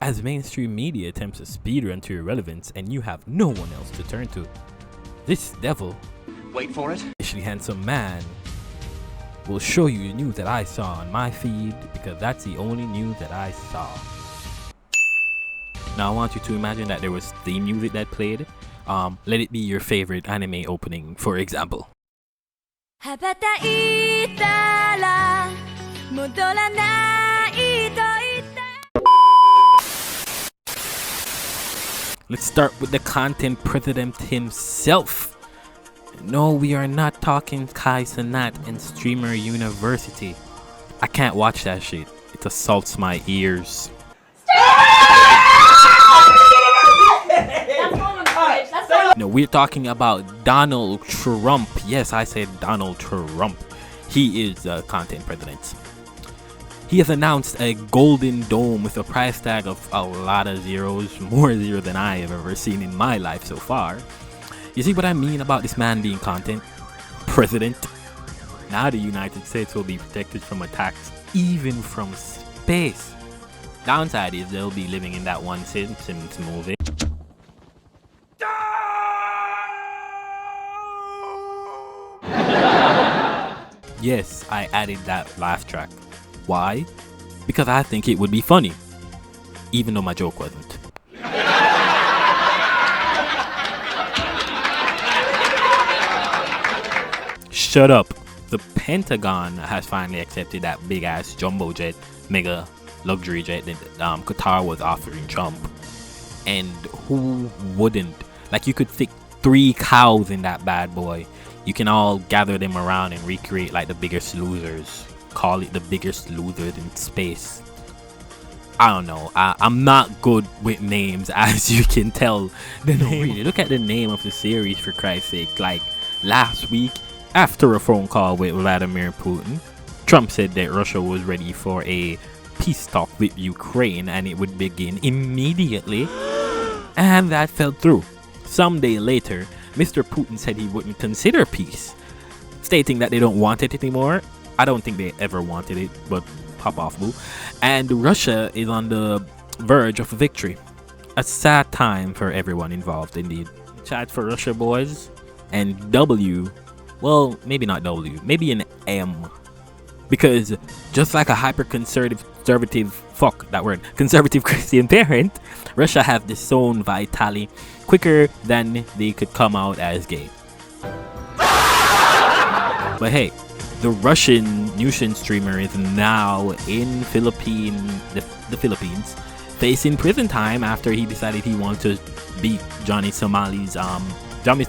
as mainstream media attempts to speedrun to irrelevance and you have no one else to turn to. This devil, wait for it, especially handsome man, will show you news that I saw on my feed because that's the only news that I saw. Now I want you to imagine that there was theme music that played. Let it be your favorite anime opening, for example. Let's start with the content president himself. No, we are not talking Kai Cenat and Streamer University. I can't watch that shit. It assaults my ears. No, we're talking about Donald Trump. Yes, I said Donald Trump. He is the content president. He has announced a golden dome with a price tag of a lot of zeros, more zero than I have ever seen in my life so far. You see what I mean about this man being content president? Now the United States will be protected from attacks, even from space. Downside is they'll be living in that one Simpsons movie. Yes, I added that laugh track. Why? Because I think it would be funny, even though my joke wasn't. Shut up. The Pentagon has finally accepted that big ass jumbo jet, mega luxury jet that Qatar was offering Trump. And who wouldn't? Like, you could fit 3 cows in that bad boy. You can all gather them around and recreate like the Biggest Losers. Call it the Biggest Losers in space. I don't know. I'm not good with names, as you can tell. Really, look at the name of the series, for Christ's sake. Like, last week, after a phone call with Vladimir Putin, Trump said that Russia was ready for a peace talk with Ukraine and it would begin immediately. And that fell through. Some day later, Mr. Putin said he wouldn't consider peace, stating that they don't want it anymore. I don't think they ever wanted it, but pop off, boo. And Russia is on the verge of victory. A sad time for everyone involved, indeed. Chat for Russia, boys. And W, well, maybe not W, maybe an M. Because just like a conservative Christian parent, Russia have disowned Vitaly quicker than they could come out as gay. But hey, the Russian Newshin streamer is now in the Philippines, facing prison time after he decided he wanted to beat Johnny Somali's Johnny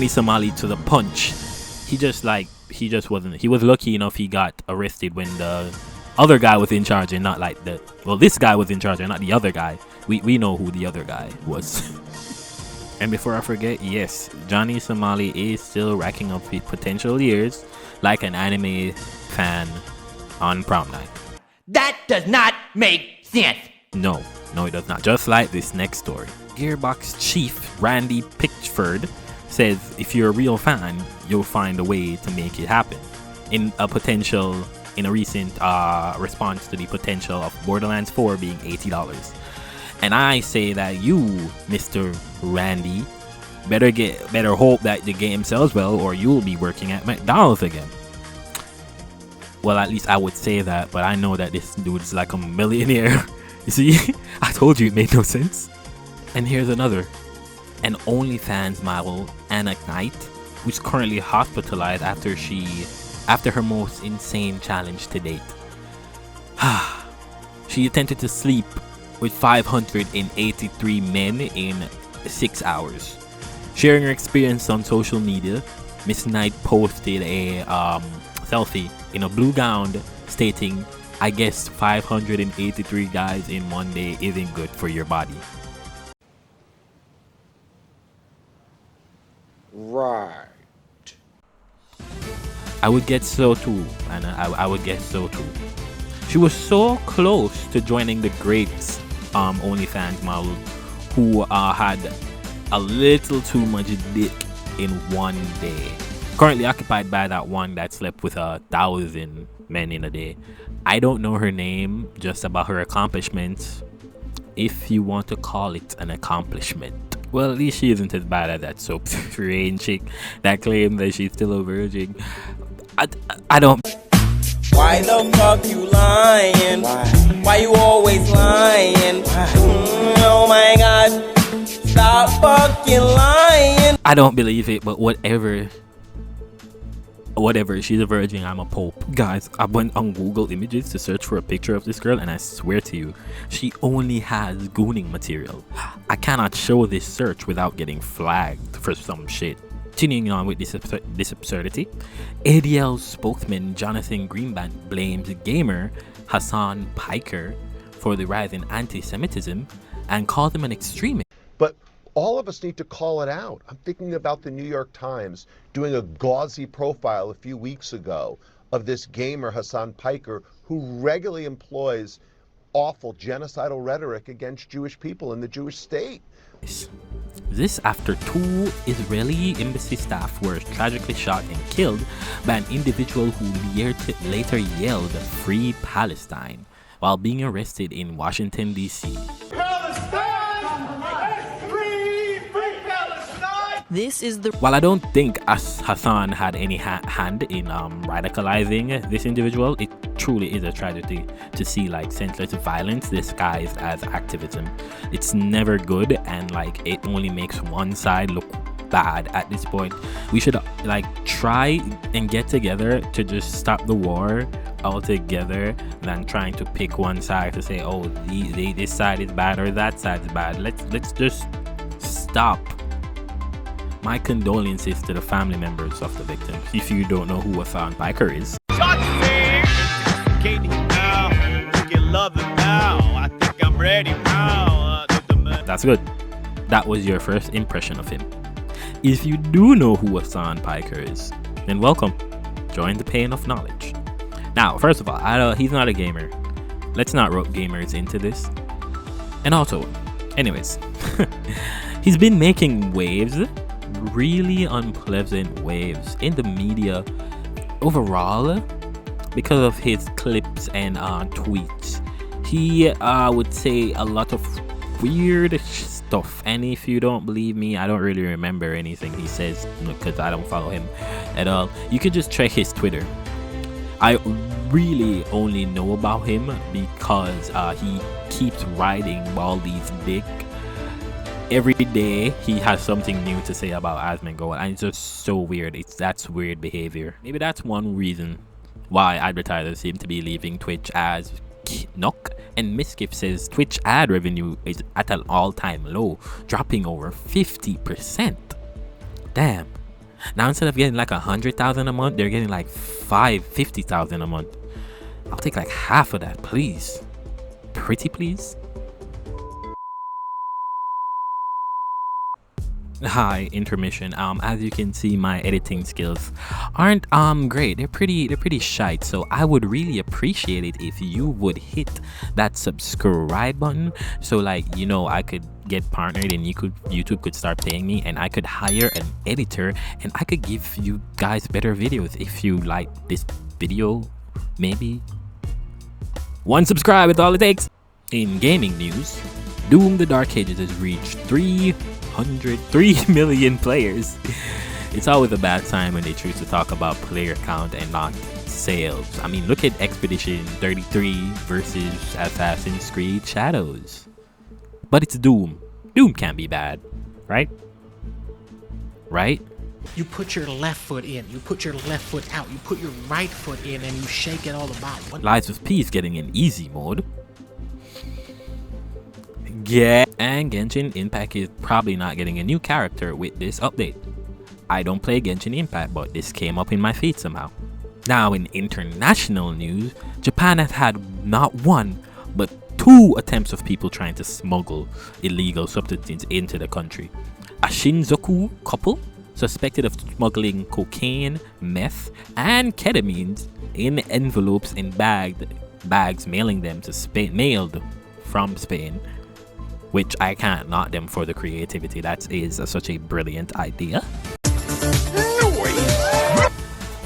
Somali to the punch. He was lucky enough he got arrested when the other guy was in charge and not like this guy was in charge and not the other guy. We know who the other guy was. And before I forget, yes, Johnny Somali is still racking up potential years like an anime fan on prom night. That does not make sense. No, it does not. Just like this next story. Gearbox chief Randy Pitchford says if you're a real fan, you'll find a way to make it happen. In a recent response to the potential of Borderlands 4 being $80. And I say that you, Mr. Randy, better hope that the game sells well or you'll be working at McDonald's again. Well, at least I would say that, but I know that this dude is like a millionaire. You see, I told you it made no sense. And here's another. An OnlyFans model, Anna Knight, who's currently hospitalized after her most insane challenge to date. She attempted to sleep with 583 men in 6 hours. Sharing her experience on social media, Miss Knight posted a selfie in a blue gown stating, "I guess 583 guys in one day isn't good for your body." Right. I would guess so too, and I would guess so too. She was so close to joining the great OnlyFans model who had a little too much dick in one day. Currently occupied by that one that slept with 1,000 men in a day. I don't know her name, just about her accomplishments, if you want to call it an accomplishment. Well, at least she isn't as bad as that soap train chick that claimed that she's still a virgin. I don't. Why the fuck you lying? Why you always lying? Oh my god, stop fucking lying. I don't believe it, but whatever, she's a virgin, I'm a pope. Guys, I went on Google Images to search for a picture of this girl, and I swear to you, she only has gooning material. I cannot show this search without getting flagged for some shit. Continuing on with this absurdity, ADL spokesman Jonathan Greenblatt blames gamer Hassan Piker for the rise in anti-Semitism and called him an extremist. But all of us need to call it out. I'm thinking about the New York Times doing a gauzy profile a few weeks ago of this gamer Hassan Piker, who regularly employs awful genocidal rhetoric against Jewish people in the Jewish state. This after 2 Israeli embassy staff were tragically shot and killed by an individual who later yelled "Free Palestine" while being arrested in Washington, D.C. This is the. While I don't think Hassan had any hand in radicalizing this individual, it truly is a tragedy to see like senseless violence disguised as activism. It's never good, and like it only makes one side look bad at this point. We should like try and get together to just stop the war altogether than trying to pick one side to say, oh, this side is bad or that side is bad. Let's just stop. My condolences to the family members of the victims. If you don't know who Hassan Piker is. That's good. That was your first impression of him. If you do know who Hassan Piker is, then welcome. Join the pain of knowledge. Now, first of all, he's not a gamer. Let's not rope gamers into this. And also, anyways, he's been making waves, really unpleasant waves in the media overall because of his clips and tweets. He would say a lot of weird stuff, and if you don't believe me, I don't really remember anything he says because I don't follow him at all. You could just check his Twitter. I really only know about him because he keeps riding Baldy's dick. Every day he has something new to say about Asmongold, and it's just so weird. That's weird behavior. Maybe that's one reason why advertisers seem to be leaving Twitch as Knock. And Miskiff says Twitch ad revenue is at an all-time low, dropping over 50%. Damn. Now instead of getting like 100,000 a month, they're getting like 50,000 a month. I'll take like half of that, please. Pretty please. Hi, intermission. As you can see, my editing skills aren't great. They're pretty shite, so I would really appreciate it if you would hit that subscribe button, so like, you know, I could get partnered and YouTube could start paying me, and I could hire an editor and I could give you guys better videos. If you like this video, maybe 1 subscribe is all it takes. In gaming news, Doom the Dark Ages has reached 3 million players. It's always a bad time when they choose to talk about player count and not sales. I mean, look at Expedition 33 versus Assassin's Creed Shadows. But it's Doom. Doom can't be bad, right? Right? You put your left foot in, you put your left foot out, you put your right foot in, and you shake it all about. Lies of P is getting in easy mode. Yeah, and Genshin Impact is probably not getting a new character with this update. I don't play Genshin Impact, but this came up in my feed somehow. Now in international news, Japan has had not 1, but 2 attempts of people trying to smuggle illegal substances into the country. A Shinjuku couple suspected of smuggling cocaine, meth, and ketamine in envelopes and bags, mailing them to Spain, mailed from Spain. Which I can't knock them for the creativity. That is such a brilliant idea.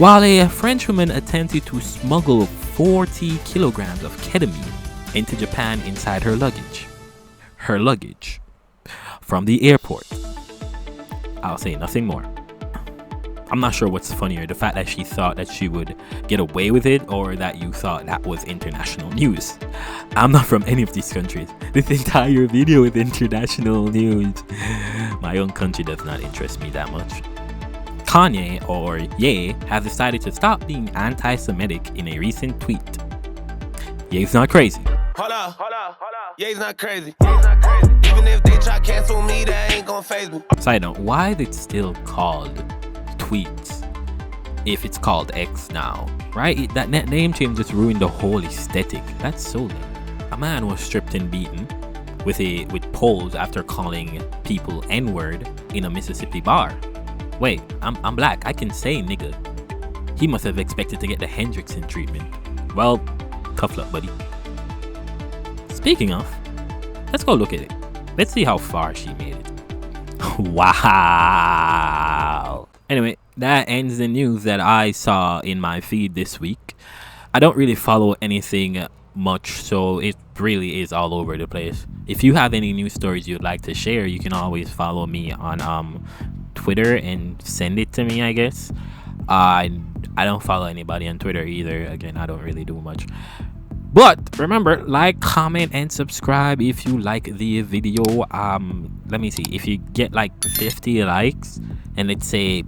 while a French woman attempted to smuggle 40 kilograms of ketamine into Japan inside her luggage. Her luggage. From the airport. I'll say nothing more. I'm not sure what's funnier, the fact that she thought that she would get away with it, or that you thought that was international news. I'm not from any of these countries. This entire video is international news. My own country does not interest me that much. Kanye, or Ye, has decided to stop being anti-Semitic in a recent tweet. Ye's not crazy. Hold up. Ye's not crazy. Even if they try cancel me, that ain't gon' phase me. Side note, why is it still called tweets if it's called X now, right? That name change just ruined the whole aesthetic. That's so lame. A man was stripped and beaten with poles after calling people N-word in a Mississippi bar. Wait, I'm black, I can say nigga. He must have expected to get the Hendrickson treatment. Well, tough luck, buddy. Speaking of, let's go look at it. Let's see how far she made it. Wow. Anyway, that ends the news that I saw in my feed this week. I don't really follow anything much, so it really is all over the place. If you have any news stories you'd like to share, you can always follow me on Twitter and send it to me, I guess. I don't follow anybody on Twitter either. Again, I don't really do much. But remember, like, comment, and subscribe if you like the video. Let me see, if you get like 50 likes and let's say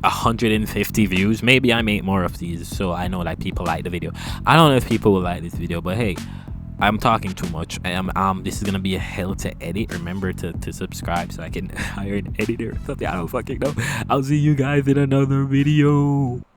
150 views, maybe I make more of these, so I know like people like the video. I don't know if people will like this video, but hey, I'm talking too much. This is gonna be a hell to edit. Remember to subscribe so I can hire an editor or something. I don't fucking know. I'll see you guys in another video.